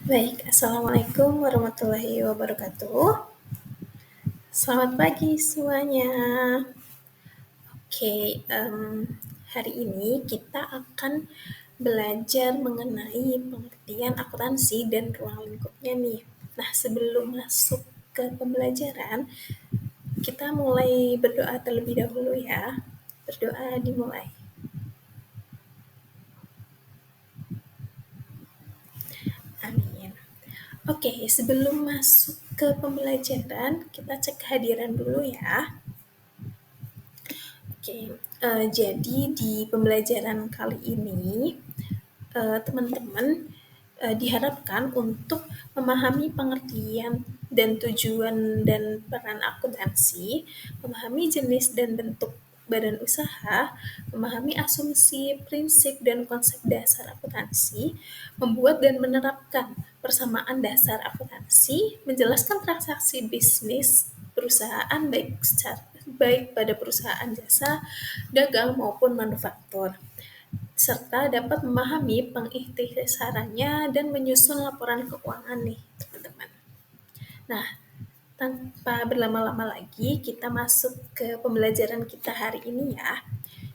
Baik, Assalamualaikum warahmatullahi wabarakatuh. Selamat pagi semuanya. Oke, hari ini kita akan belajar mengenai pengertian akuntansi dan ruang lingkupnya nih. Nah, sebelum masuk ke pembelajaran, kita mulai berdoa terlebih dahulu ya. Berdoa dimulai. Amin. Oke, sebelum masuk ke pembelajaran, kita cek kehadiran dulu ya. Oke, jadi di pembelajaran kali ini, teman-teman diharapkan untuk memahami pengertian dan tujuan dan peran akuntansi, memahami jenis dan bentuk badan usaha, memahami asumsi, prinsip, dan konsep dasar akuntansi, membuat dan menerapkan persamaan dasar akuntansi, menjelaskan transaksi bisnis perusahaan baik pada perusahaan jasa, dagang maupun manufaktur, serta dapat memahami pengikhtisarannya dan menyusun laporan keuangan nih, teman-teman. Nah, tanpa berlama-lama lagi, kita masuk ke pembelajaran kita hari ini ya.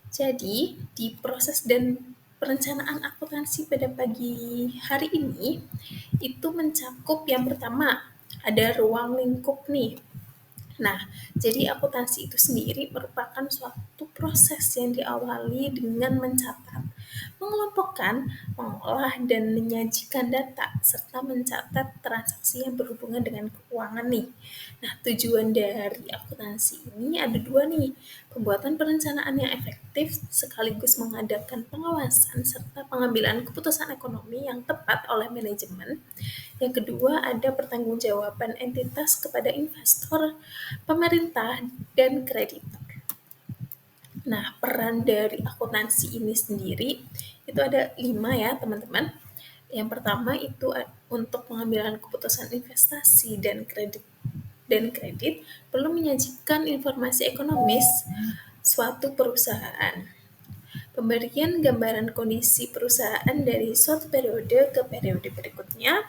Jadi, di proses dan perencanaan akuntansi pada pagi hari ini, itu mencakup yang pertama, ada ruang lingkup nih. Nah, jadi akuntansi itu sendiri merupakan suatu proses yang diawali dengan mencatat, mengelompokkan, mengolah, dan menyajikan data, serta mencatat transaksi yang berhubungan dengan keuangan nih. Nah, tujuan dari akuntansi ini ada dua nih, pembuatan perencanaan yang efektif sekaligus mengadakan pengawasan serta pengambilan keputusan ekonomi yang tepat oleh manajemen. Yang kedua, ada pertanggungjawaban entitas kepada investor, pemerintah, dan kreditor. Nah, peran dari akuntansi ini sendiri itu ada 5 ya, teman-teman. Yang pertama itu untuk pengambilan keputusan investasi dan kredit perlu menyajikan informasi ekonomis suatu perusahaan. Pemberian gambaran kondisi perusahaan dari suatu periode ke periode berikutnya,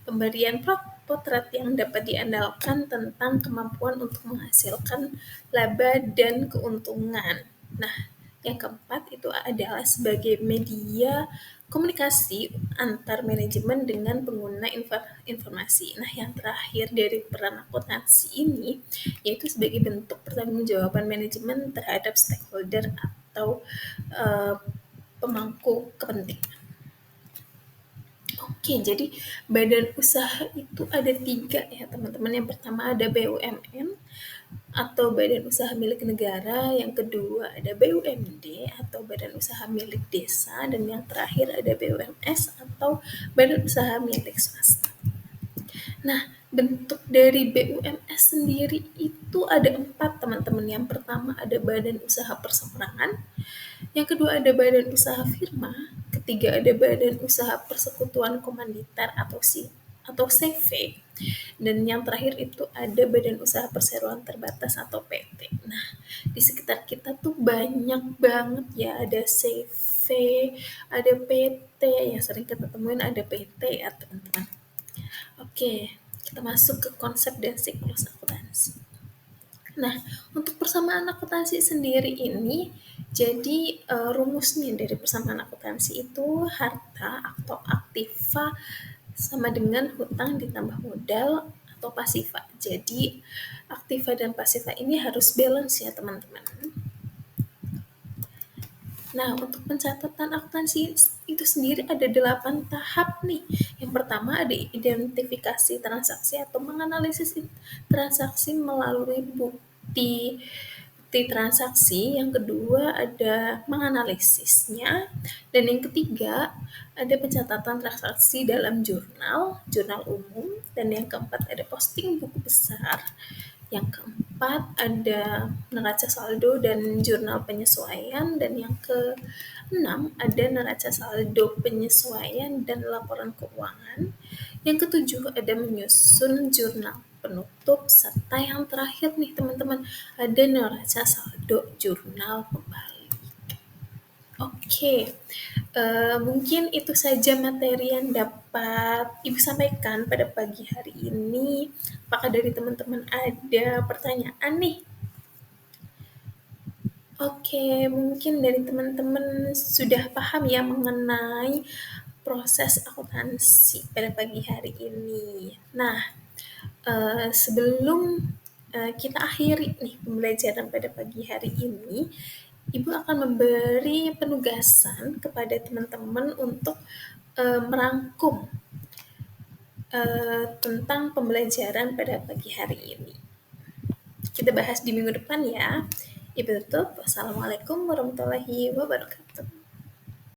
pemberian potret yang dapat diandalkan tentang kemampuan untuk menghasilkan laba dan keuntungan. Nah, yang keempat itu adalah sebagai media komunikasi antar manajemen dengan pengguna informasi. Nah, yang terakhir dari peran akuntansi ini yaitu sebagai bentuk pertanggungjawaban manajemen terhadap stakeholder atau eh, pemangku kepentingan. Oke, jadi badan usaha itu ada 3 ya teman-teman. Yang pertama ada BUMN atau badan usaha milik negara, yang kedua ada BUMD atau badan usaha milik desa, dan yang terakhir ada BUMS atau badan usaha milik swasta. Nah, bentuk dari BUMS sendiri itu ada 4 teman-teman. Yang pertama ada badan usaha perseorangan, yang kedua ada badan usaha firma, ketiga ada badan usaha persekutuan komanditer atau CV, dan yang terakhir itu ada badan usaha perseroan terbatas atau PT. Nah, di sekitar kita tuh banyak banget ya, ada CV, ada PT, yang sering kita temuin ada PT ya teman-teman. Oke, kita masuk ke konsep dan siklus akuntansi. Nah, untuk persamaan akuntansi sendiri ini, jadi rumusnya dari persamaan akuntansi itu harta atau aktiva sama dengan hutang ditambah modal atau pasifa. Jadi aktiva dan pasifa ini harus balance ya teman-teman. Nah, untuk pencatatan akuntansi itu sendiri ada 8 tahap nih. Yang pertama ada identifikasi transaksi atau menganalisis transaksi melalui bukti transaksi, yang kedua ada menganalisisnya, dan yang ketiga ada pencatatan transaksi dalam jurnal umum, dan yang keempat ada posting buku besar, yang keempat ada neraca saldo dan jurnal penyesuaian, dan yang keenam ada neraca saldo penyesuaian dan laporan keuangan, yang ketujuh ada menyusun jurnal penutup, serta yang terakhir nih teman-teman ada neraca saldo jurnal pembalik. Oke, mungkin itu saja materi yang dapat Ibu sampaikan pada pagi hari ini. Apakah dari teman-teman ada pertanyaan nih? Oke, mungkin dari teman-teman sudah paham ya mengenai proses akuntansi pada pagi hari ini. Nah, sebelum kita akhiri nih pembelajaran pada pagi hari ini, Ibu akan memberi penugasan kepada teman-teman untuk merangkum tentang pembelajaran pada pagi hari ini. Kita bahas di minggu depan ya. Ibu tutup. Wassalamualaikum warahmatullahi wabarakatuh.